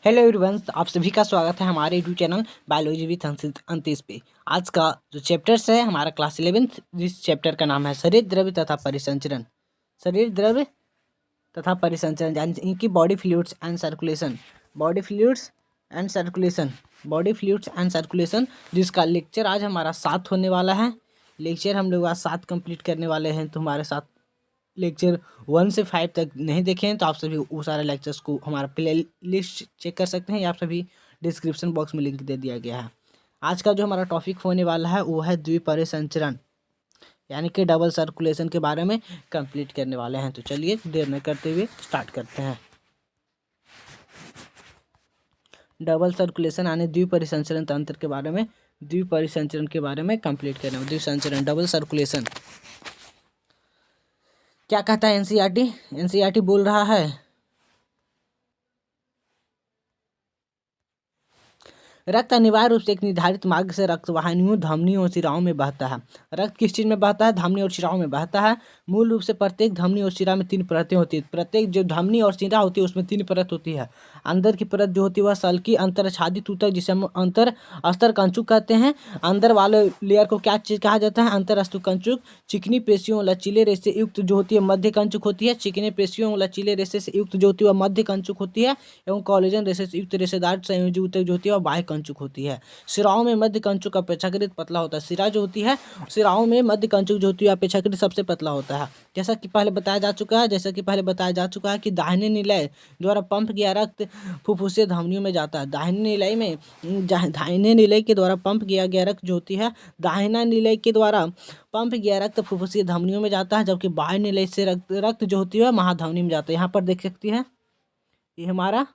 Hello everyone, आप सभी का स्वागत है हमारे यूट्यूब चैनल बायोलॉजी विथ अंतीस पे। आज का जो चैप्टर्स है हमारा क्लास 11th, जिस चैप्टर का नाम है शरीर द्रव्य तथा परिसंचरण। शरीर द्रव्य तथा परिसंचरण यानी कि body fluids and circulation. Body fluids and circulation body fluids and circulation जिसका लेक्चर आज हमारा 7 होने वाला है। लेक्चर हम लोग आज 7 कंप्लीट करने वाले हैं। तो हमारे साथ लेक्चर 1 से 5 तक नहीं देखे हैं तो आप सभी वो सारे लेक्चर्स को हमारा प्ले लिस्ट चेक कर सकते हैं। आप सभी डिस्क्रिप्शन बॉक्स में लिंक दे दिया गया है। आज का जो हमारा टॉपिक होने वाला है वो है द्विपरिसंचरण यानी कि डबल सर्कुलेशन के बारे में कंप्लीट करने वाले हैं। तो चलिए देर न करते हुए स्टार्ट करते हैं। डबल सर्कुलेशन यानी द्विपरिसंचरण तंत्र के बारे में कंप्लीट करना। द्विसंचरण डबल सर्कुलेशन क्या कहता है एनसीईआरटी बोल रहा है रक्त अनिवार्य रूप से एक निर्धारित मार्ग से रक्त वाहिनियों, धमनियों और शिराओं में बहता है। रक्त किस चीज में बहता है? धमनी और शिराओं में बहता है। मूल रूप से प्रत्येक धमनी और शिरा में 3 परतें होती है। प्रत्येक जो धमनी और शिरा होती है उसमें 3 परत होती है। अंदर की परत जो होती है वह सल्की अंतरच्छादित ऊतक, जिसे हम अंतर अस्तर कंचुक कहते हैं। अंदर वाले लेयर को क्या चीज कहा जाता है? अंतर अस्तु कंचुक। चिकनी पेशियों लचीले रेशे युक्त जो होती है मध्य कंचुक होती है। चिकनी पेशियों लचीले रेशे से युक्त जो होती है वह मध्य कंचुक होती है। एवं कोलेजन रेशे से युक्त रेशेदार संयोजी ऊतक जो होती है वह बाह्य कंचुक होती है। शिराओं में मध्य कंचुक अपेक्षाकृत पतला होता है। शिरा जो होती है, शिराओं में मध्य कंचुक जो होती है अपेक्षाकृत सबसे पतला होता है। जैसा कि पहले बताया जा चुका है कि दाहिने निलय द्वारा पंप किया रक्त फुफ्फुसीय धमनियों में जाता है। दाहिने निलय के द्वारा पंप किया गया रक्त जो होती है, दाहिना निलय के द्वारा पंप किया रक्त फुफ्फुसीय धमनियों में जाता है, जबकि बाह्य निलय से रक्त जो होती है महाधमनी में जाता है। यहाँ पर देख सकती है, ये हमारा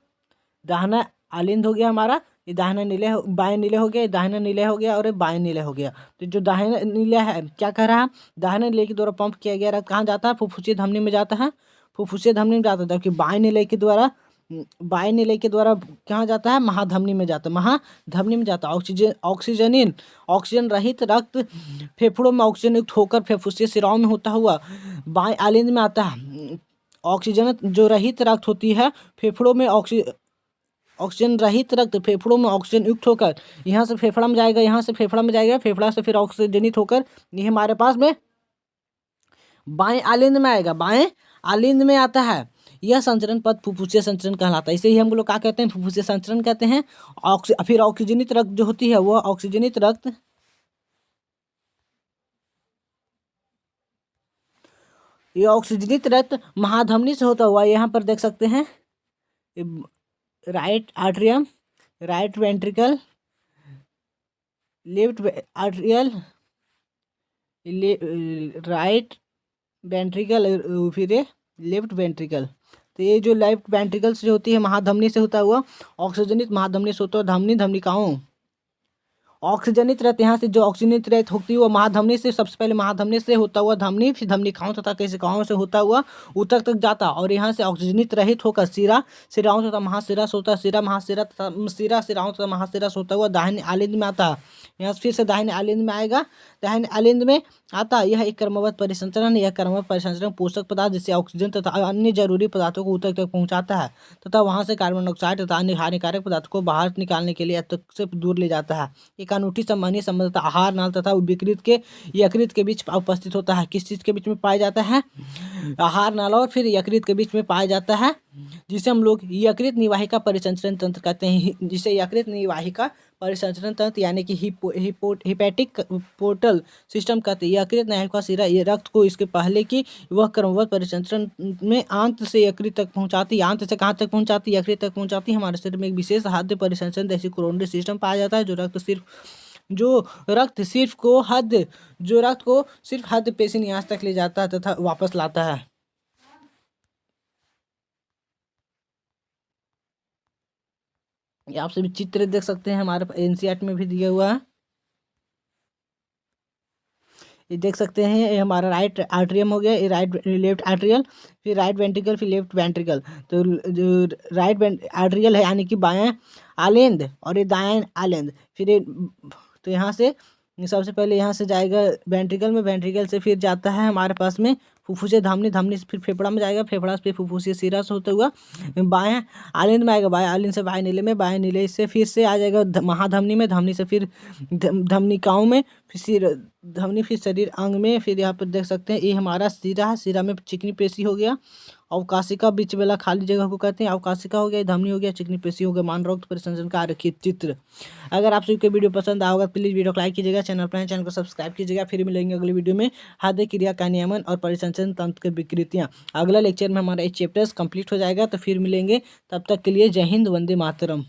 दाहिना आलिंद हो गया, हमारा ये दाहिना नीले बाएं नीले हो गया, ये दाहिना नीले हो गया और ये बाएं नीले हो गया। तो जो दाहिना नीला है क्या कर रहा है? दाहिने नीले के द्वारा पंप किया गया रक्त कहाँ जाता है? फुफ्फुसीय धमनी में जाता है। फुफ्फुसीय धमनी में जाता है, जबकि बाएं नीले के द्वारा कहाँ जाता है? महाधमनी में जाता है। महाधमनी में जाता है। ऑक्सीजन रहित रक्त फेफड़ों में ऑक्सीजन युक्त होकर फुफ्फुसीय शिराओं में होता हुआ बाएं आलिंद में आता है। ऑक्सीजन जो रहित रक्त होती है फेफड़ों में ऑक्सीजन रहित रक्त फेफड़ों में ऑक्सीजन युक्त होकर यहाँ से फेफड़ा में जाएगा, फेफड़ा से फिर ऑक्सीजनित होकर ये हमारे पास में बाएं आलिंद में आएगा, बाएं आलिंद में आता है। यह संचरण पद फुफ्फुसीय संचरण कहलाता है। इसे ही हम लोग क्या कहते हैं? फुफ्फुसीय संचरण कहते हैं। फिर ऑक्सीजनित रक्त जो होती है वह ऑक्सीजनित रक्त महाधमनी से होता हुआ यहाँ पर देख सकते हैं right atrium, right ventricle, left atrial, right ventricle, फिर लेफ्ट वेंट्रिकल। तो ये जो लेफ्ट वेंट्रिकल से होती है महाधमनी से होता हुआ ऑक्सीजनित महाधमनी से होता हुआ धमनिकाओं ऑक्सीजनित रहते, यहाँ से जो ऑक्सीजनित रहत होती है वो महाधमनी से, सबसे पहले महाधमनी से होता हुआ धमनी, फिर धमनिकाओं तथा केशिकाओं से होता हुआ ऊतक तक जाता, और यहाँ से ऑक्सीजनित रहित होकर सिराओं तथा महाशिरा से होता है। सिरा सिराओं तथा महाशिरा से होता हुआ दाहिने आलिंद में आता है। यहाँ फिर से दाहिने आलिंद में आएगा, दाहिने आलिंद में आता। यह एक क्रमबद्ध परिसंचरण। यह क्रमबद्ध परिसंचरण पोषक पदार्थ जिससे ऑक्सीजन तथा अन्य जरूरी पदार्थों को ऊतक तक पहुँचाता है तथा वहाँ से कार्बन डाइऑक्साइड तथा अन्य हानिकारक पदार्थों को बाहर निकालने के लिए ऊतक से दूर ले जाता है। एक अनूठी संबंधी संबंध आहार नाल तथा यकृत के बीच उपस्थित होता है। किस चीज के बीच में पाया जाता है? आहार नाल और फिर यकृत के बीच में पाया जाता है, जिसे हम लोग यकृत निवाहिका परिसंचरण तंत्र कहते हैं। जिसे यकृत निवाहिका परिसंचरण तंत्र यानी कि हिपैटिक पोर्टल सिस्टम कहते हैं। यकृत निवाहिका शिरा ये रक्त को इसके पहले की वह क्रमबद्ध परिसंचरण में आंत से यकृत तक पहुंचाती। आंत से कहाँ तक पहुंचाती? यकृत तक पहुंचाती। हमारे शरीर में एक विशेष खाद्य परिसंचरण जैसे कोरोनरी सिस्टम पाया जाता है, जो रक्त को सिर्फ हद पेशी न्यास तक ले जाता है तथा वापस लाता है। ये आप सभी चित्र देख सकते हैं, हमारे एनसीईआरटी में भी दिया हुआ है। ये देख सकते हैं, ये हमारा राइट आर्ट्रियम हो गया, ये लेफ्ट आर्ट्रियल, फिर राइट वेंट्रिकल, फिर लेफ्ट वेंट्रिकल। तो जो राइट आर्ट्रियल है यानी कि बायां आलिंद, और ये दायां आलिंद। फिर ये तो यहाँ से सबसे पहले यहाँ से जाएगा वेंट्रिकल में, वेंट्रिकल से फिर जाता है हमारे पास में फुफ्फुसे धमनी, धमनी से फिर फेफड़ा में जाएगा, फेफड़ा से फिर फुफ्फुसी शिरा से होते हुआ बाएं आलिंद में आएगा, बाएं आलिंद से बाएं नीले में, बाएं नीले से फिर से आ जाएगा महाधमनी में, धमनी से फिर धमनिकाओं में, फिर सिर धमनी, फिर शरीर अंग में। फिर यहाँ पर देख सकते हैं ये हमारा सिरा है, सिरा में चिकनी पेशी हो गया, अवकाशिका बीच वाला खाली जगह को कहते हैं अवकाशिका हो गया, धमनी हो गया, चिकनी पेशी हो गया, मानरोक्त परिसंचरण का आरेखित चित्र। अगर आप सभी को वीडियो पसंद आएगा प्लीज़ वीडियो को लाइक कीजिएगा, चैनल पर चैनल को सब्सक्राइब कीजिएगा। फिर मिलेंगे अगली वीडियो में हृदय क्रिया का नियमन और परिसंचरण तंत्र की विकृतियाँ। अगला लेक्चर में हमारा ये चैप्टर्स कंप्लीट हो जाएगा, तो फिर मिलेंगे, तब तक के लिए जय हिंद, वंदे मातरम।